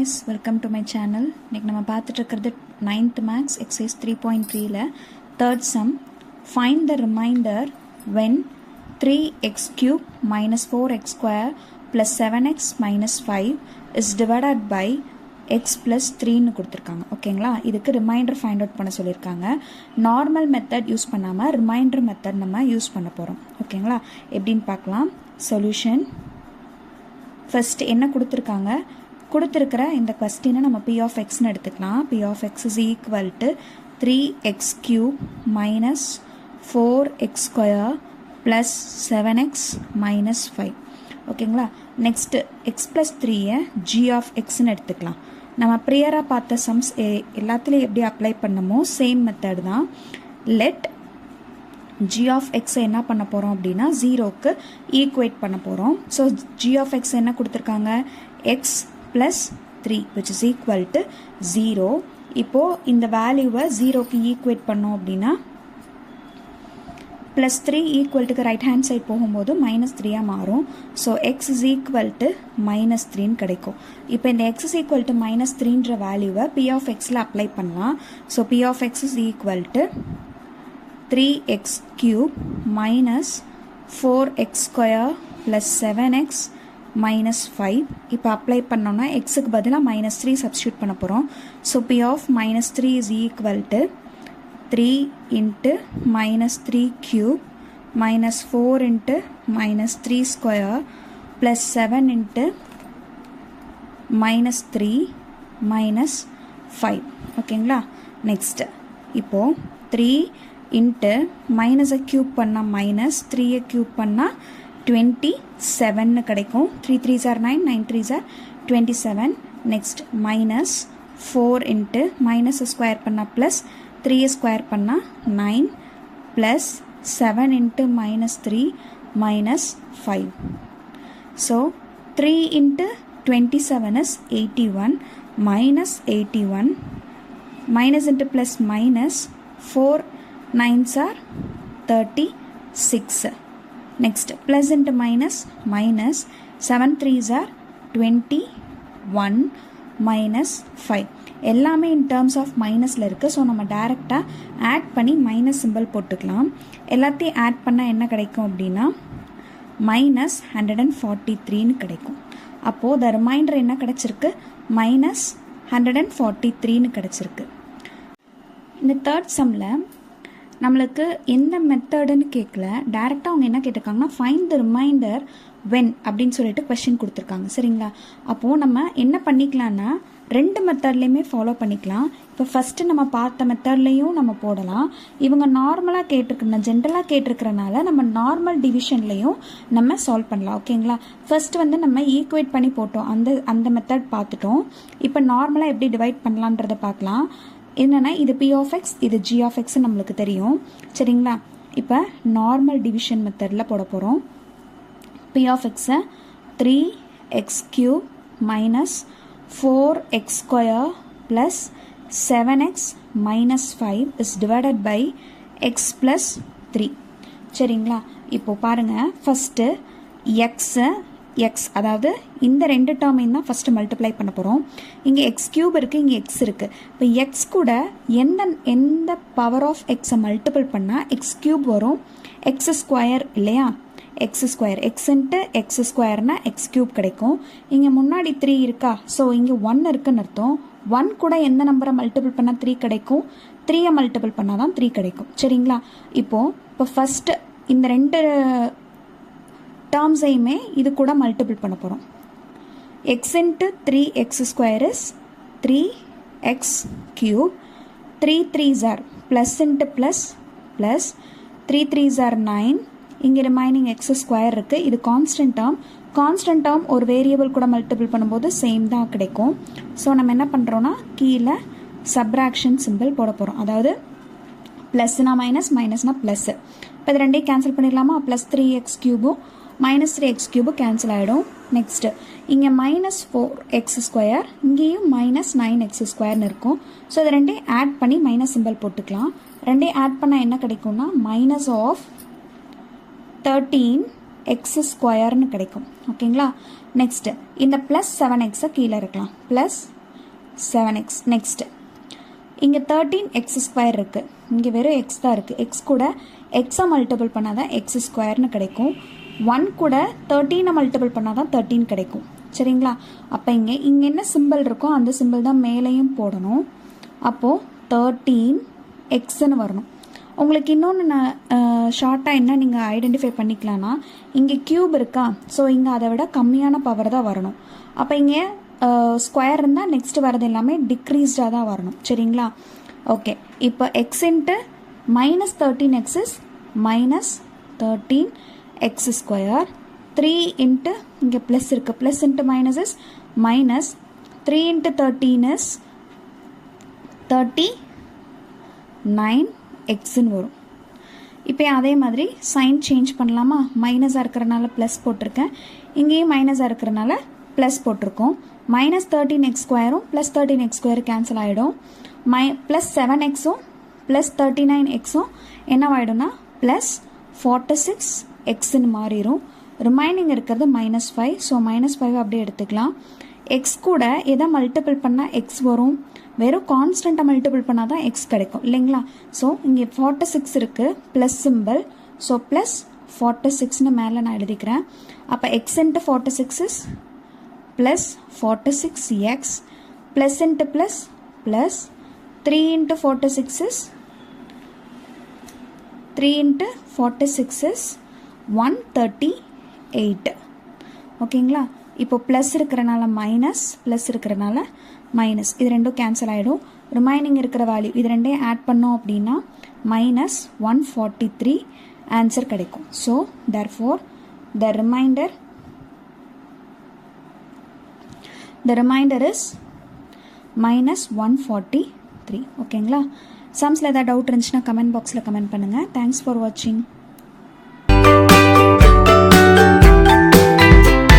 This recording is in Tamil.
guys, welcome to my channel. இன்னைக்கு நம்ம பார்த்துட்டு இருக்கிறது 9th maths exercise 3.3ல third sum. Find the remainder when 3x cube minus 4x square plus 7x minus 5 is divided by x plus 3ன்னு கொடுத்துருக்காங்க. ஓகேங்களா, இதுக்கு ரிமைண்டர் ஃபைண்ட் அவுட் பண்ண சொல்லியிருக்காங்க. நார்மல் மெத்தட் யூஸ் பண்ணாமல் ரிமைண்டர் மெத்தட் நம்ம யூஸ் பண்ண போகிறோம். ஓகேங்களா, எப்படின்னு பார்க்கலாம். சொல்யூஷன் ஃபர்ஸ்ட் என்ன கொடுத்துருக்காங்க, கொடுத்துருக்கிற இந்த கொஸ்டினை நம்ம p of xன்னு எடுத்துக்கலாம். p of x is equal to 3x cube minus 4x square plus 7x minus 5. ஓகேங்களா, next x plus 3 g of xன்னு எடுத்துக்கலாம். நம்ம ப்ரியராக பார்த்த சம்ஸ் எல்லாத்துலேயும் எப்படி அப்ளை பண்ணமோ சேம் மெத்தட் தான். லெட் g of x என்ன பண்ண போகிறோம் அப்படின்னா 0க்கு ஈக்குவேட் பண்ண போகிறோம். ஸோ g of x என்ன கொடுத்துருக்காங்க, x plus 3 which is equal to 0. இப்போது இந்த வேல்யூவை 0க்கு ஈக்குவேட் பண்ணோம் அப்படின்னா plus 3 ஈக்குவல்ட்டுக்கு ரைட் ஹேண்ட் சைட் போகும்போது -3 மாறும். So x is equal to -3 கிடைக்கும். இப்போ இந்த x is equal to -3ன்ற வேல்யூவை p of xல அப்ளை பண்ணலாம். So p of x is equal to 3x cube minus 4x square plus 7x minus 5. இப்போ அப்ளை பண்ணோன்னா எக்ஸுக்கு பதிலாக -3 சப்ஸ்டியூட் பண்ண போகிறோம். So p of -3 is equal to 3 into -3 cube minus 4 into -3 square plus 7 into -3 minus 5. ஓகேங்களா, நெக்ஸ்ட் இப்போது 3 இன்ட்டு மைனஸை க்யூப் பண்ணால் மைனஸ் 3யை க்யூப் பண்ணால் 27 கிடைக்கும். 3 3s are 9, 9 3s are 27. Next minus 4 into மைனஸை ஸ்கொயர் பண்ணால் ப்ளஸ் 3யை ஸ்கொயர் பண்ணால் 9 plus 7 into -3 minus 5. So 3 into 27 is 81 minus 81 minus into plus minus 4 9s are 36. Next plus into minus minus 7 3s are 21 minus 5. எல்லாமே in terms of minusல இருக்குது. ஸோ நம்ம டைரெக்டாக ஆட் பண்ணி மைனஸ் சிம்பிள் போட்டுக்கலாம். எல்லாத்தையும் ஆட் பண்ணால் என்ன கிடைக்கும் அப்படின்னா -143ன்னு கிடைக்கும். அப்போது த ரிமைண்டர் என்ன கிடச்சிருக்கு, -143ன்னு கிடச்சிருக்கு. இந்த தேர்ட் சம்மில் நம்மளுக்கு எந்த மெத்தடுன்னு கேட்கல, டேரெக்டாக அவங்க என்ன கேட்டிருக்காங்கன்னா ஃபைண்ட் த ரிமைண்டர் வென் அப்படின்னு சொல்லிட்டு கொஸ்டின் கொடுத்துருக்காங்க. சரிங்களா, அப்போது நம்ம என்ன பண்ணிக்கலான்னா ரெண்டு மெத்தட்லேயுமே ஃபாலோ பண்ணிக்கலாம். இப்போ ஃபஸ்ட்டு நம்ம பார்த்த மெத்தட்லேயும் நம்ம போடலாம். இவங்க நார்மலாக கேட்டிருக்கணும், ஜென்ரலாக கேட்டிருக்கிறனால நம்ம நார்மல் டிவிஷன்லேயும் நம்ம சால்வ் பண்ணலாம். ஓகேங்களா, ஃபர்ஸ்ட் வந்து நம்ம ஈக்குவேட் பண்ணி போட்டோம், அந்த மெத்தட் பார்த்துட்டோம். இப்போ நார்மலாக எப்படி டிவைட் பண்ணலான்றதை பார்க்கலாம். என்னென்னா இது p of x, இது g of x நம்மளுக்கு தெரியும். சரிங்களா, இப்போ நார்மல் டிவிஷன் மெத்தடில் போட போகிறோம். p of x 3x cube minus 4x square plus 7x minus 5 is divided by x plus 3. சரிங்களா, இப்போ பாருங்கள் ஃபஸ்ட்டு x அதாவது இந்த ரெண்டு டேர்மையும் தான் ஃபஸ்ட்டு மல்டிப்ளை பண்ண போகிறோம். இங்கே x கியூப் இருக்குது, இங்கே x இருக்குது. இப்போ x கூட எந்த பவர் ஆஃப் எக்ஸை மல்டிபிள் பண்ணால் x கியூப் வரும், x ஸ்கொயர் இல்லையா, x square x into x ஸ்கொயர்னால் x cube கிடைக்கும். இங்கே முன்னாடி 3 இருக்கா, ஸோ இங்கே 1 இருக்குன்னு அர்த்தம். 1 கூட எந்த நம்பரை மல்டிபிள் பண்ணால் 3 கிடைக்கும், 3யை மல்டிபிள் பண்ணால் தான் 3 கிடைக்கும். சரிங்களா, இப்போ ஃபஸ்ட்டு இந்த ரெண்டு டேர்ம்ஸையுமே இது கூட மல்டிபிள் பண்ண போகிறோம். x into 3x square is 3x cube, 3 3s are plus into plus plus 3 3s are 9. இங்கே ரிமைனிங் எக்ஸ் ஸ்கொயர் இருக்குது, இது கான்ஸ்டன்ட் டேர்ம் ஒரு வேரியபிள் கூட மல்டிபிள் பண்ணும்போது சேம் தான் கிடைக்கும். ஸோ நம்ம என்ன பண்ணுறோன்னா கீழே சப்ராக்ஷன் சிம்பிள் போட போகிறோம். அதாவது ப்ளஸ்னா மைனஸ், மைனஸ்னா ப்ளஸ்ஸு. இப்போ இது ரெண்டையும் கேன்சல் பண்ணிடலாமா, plus 3x கியூபும் -3x cube cancel ஆகிடும். நெக்ஸ்ட்டு இங்கே -4x ஸ்கொயர், இங்கேயும் -9x ஸ்கொயர்னு இருக்கும். ஸோ இது ரெண்டையும் ஆட் பண்ணி மைனஸ் சிம்பிள் போட்டுக்கலாம். ரெண்டையும் ஆட் பண்ணால் என்ன கிடைக்கும்னா -13x ஸ்கொயர்னு கிடைக்கும். ஓகேங்களா, நெக்ஸ்ட்டு இந்த +7x கீழே இருக்கலாம், +7 7x. நெக்ஸ்ட் இங்கே 13x² இருக்குது. இங்கே வெறும் எக்ஸ் தான் இருக்குது. எக்ஸ் கூட எக்ஸை மல்டிபிள் பண்ணால் தான் x² கிடைக்கும். 1 கூட 13 மல்டிபிள் பண்ணால் தான் 13 கிடைக்கும். சரிங்களா? அப்போ இங்கே என்ன சிம்பிள் இருக்கோ அந்த சிம்பிள் தான் மேலேயும் போடணும். அப்போது 13xன்னு வரணும். உங்களுக்கு இன்னொன்று நான் ஷார்ட்டாக என்ன நீங்கள் ஐடென்டிஃபை பண்ணிக்கலான்னா, இங்கே க்யூப் இருக்கா, ஸோ இங்கே அதை விட கம்மியான பவர் தான் வரணும். அப்போ இங்கே ஸ்கொயர் இருந்தால் நெக்ஸ்ட் வரது எல்லாமே டிக்ரீஸ்டாக தான் வரணும். சரிங்களா? ஓகே, இப்போ x into -13x is -13x². 3 into இங்கே ப்ளஸ் இருக்குது, plus into minus is minus. 3 into 13 is 39xன்னு வரும். இப்போ அதே மாதிரி சைன் சேஞ்ச் பண்ணலாமா? மைனஸாக இருக்கிறனால ப்ளஸ் போட்டிருக்கேன், இங்கேயும் மைனஸாக இருக்கிறனால ப்ளஸ் போட்டிருக்கோம். -13x² ப்ளஸ் 13x² கேன்சல் ஆகிடும். ப்ளஸ் 7xம் ப்ளஸ் 39xம் என்னவாயிடும்னா ப்ளஸ் 46xன்னு மாறிடும். ரிமைனிங் இருக்கிறது -5. ஸோ -5 அப்படியே எடுத்துக்கலாம். எக்ஸ் கூட எதை மல்டிபிள் பண்ணால் எக்ஸ் வரும்? வெறும் கான்ஸ்டண்ட்டை மல்டிபிள் பண்ணால் தான் எக்ஸ் கிடைக்கும் இல்லைங்களா? ஸோ இங்கே 46 இருக்குது, ப்ளஸ் சிம்பிள். ஸோ ப்ளஸ் 46ன்னு மேலே நான் எழுதிக்கிறேன். அப்போ X into 46 is plus 46x. Plus into plus plus 3 into 46 is 3 into 46 is 138. ஓகேங்களா? இப்போ ப்ளஸ் இருக்கிறனால மைனஸ், ப்ளஸ் இருக்கிறனால மைனஸ், இது ரெண்டும் கேன்சல் ஆகிடும். ரிமைனிங் இருக்கிற வேல்யூ இது ரெண்டையும் ஆட் பண்ணோம் அப்படின்னா -143 ஆன்சர் கிடைக்கும். So therefore the reminder is -143. ஓகேங்களா? சம்ஸில் ஏதாவது டவுட் இருந்துச்சுன்னா கமெண்ட் பாக்ஸில் கமெண்ட் பண்ணுங்கள். தேங்க்ஸ் ஃபார் வாட்சிங்.